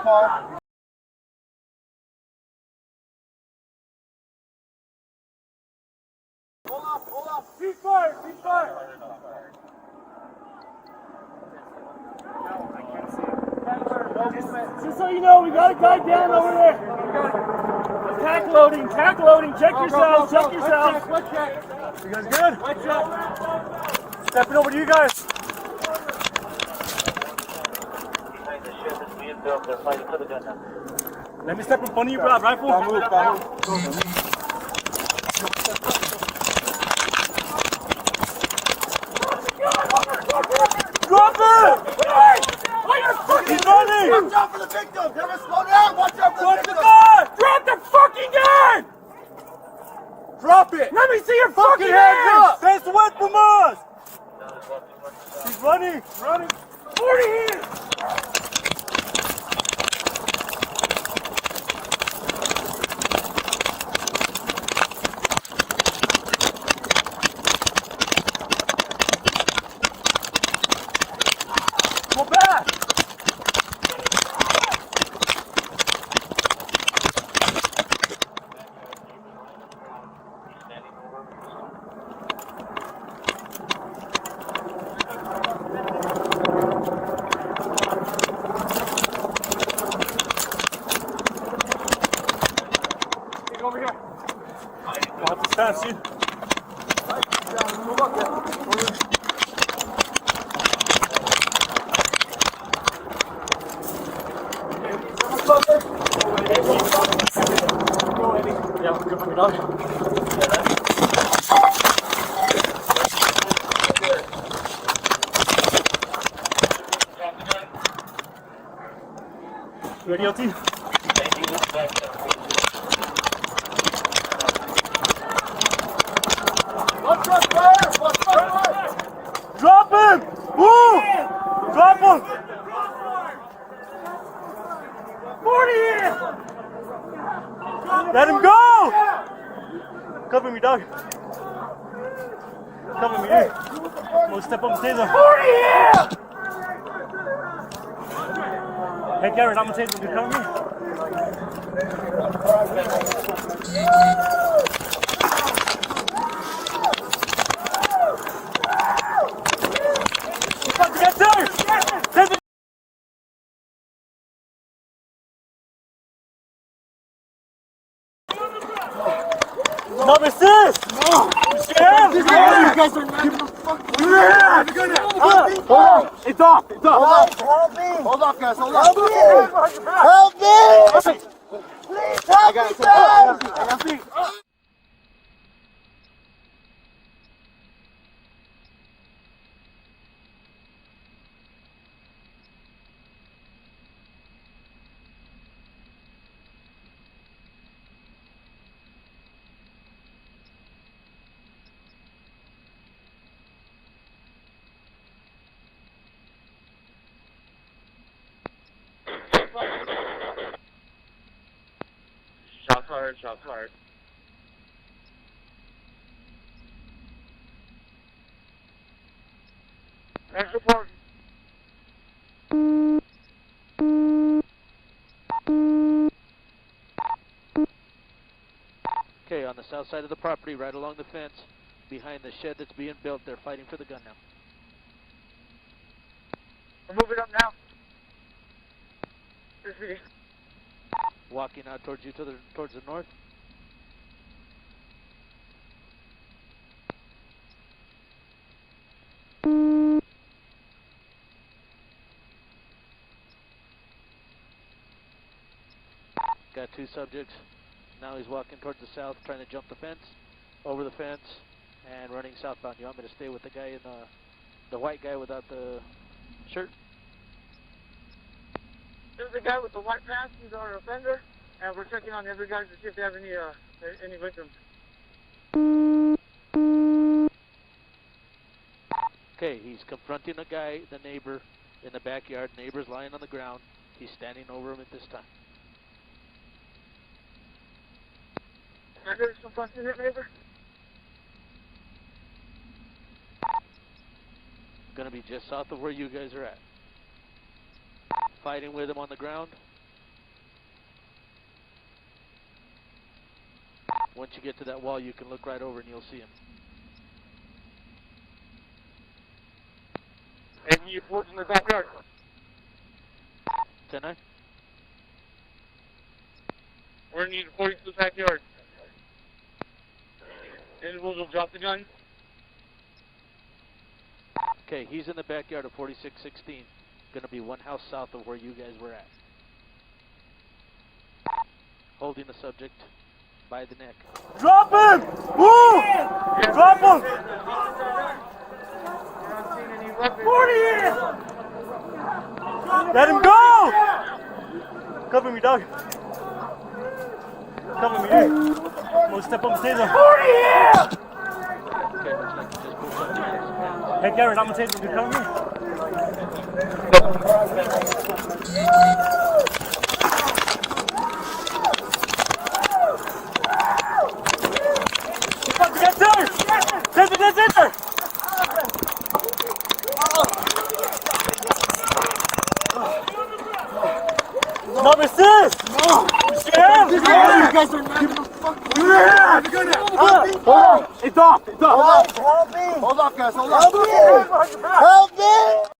car. Hold up. Ceasefire. Just so you know, we got a guy down over there. Tack loading. Check yourselves. Check. You guys good? Stepping over to you guys. Let me step in front of you, bro. Rifle. Drop it! He's running! Watch out for the victim! Never slow down! Watch out for the victim! Drop the fucking gun! Drop it! Let me see your fucking hands hands! up! That's away from us! He's running! 40 here! Go back! Over here. I'll have to stand, see? Yeah, good for me, dog. Ready, LT? Drop him! Move! Drop him! 40 here! Let him go! Cover me, dog. Cover me, hey. We'll step up and taser. 40 here! Hey, Garrett, I'm gonna taser him. You cover me? Yes, sir! Taser! No, assist! No! You scared? You guys are not gonna fucking... Yeah! It's off! Help me! Hold off, guys. Hold off. Help me! Please help me, guys! Shots fired. Next report. Okay, on the south side of the property, right along the fence, behind the shed that's being built, they're fighting for the gun now. We're moving up now. Walking out towards you towards the north. Got two subjects. Now he's walking towards the south, trying to jump the fence, over the fence, and running southbound. You want me to stay with the guy in the white guy without the shirt? There's a guy with the white pants. He's our offender, and we're checking on every guy to see if they have any victims. Okay, he's confronting a guy, the neighbor, in the backyard. Neighbor's lying on the ground. He's standing over him at this time. Neighbor's confronting your neighbor? Gonna be just south of where you guys are at. Fighting with him on the ground. Once you get to that wall, you can look right over and you'll see him. And you put in the backyard. 10-9? We're going to need to point to the backyard. Individuals will drop the gun. Okay, he's in the backyard of 4616. Gonna be one house south of where you guys were at. Holding the subject by the neck. Drop him! Move! Drop him! 40 in! Let him go! Cover me, dog. Cover me, hey. I'm gonna step up and say the 40 in! Okay, looks like you just pulled something out of his pants. Hey, Garrett, I'm gonna say something. Cover me. Get there! Get there! No, resist! No! You scared? You guys are not gonna fuck. It's off! It's off! Help me! Hold off, guys. Hold off. Help me! Help me!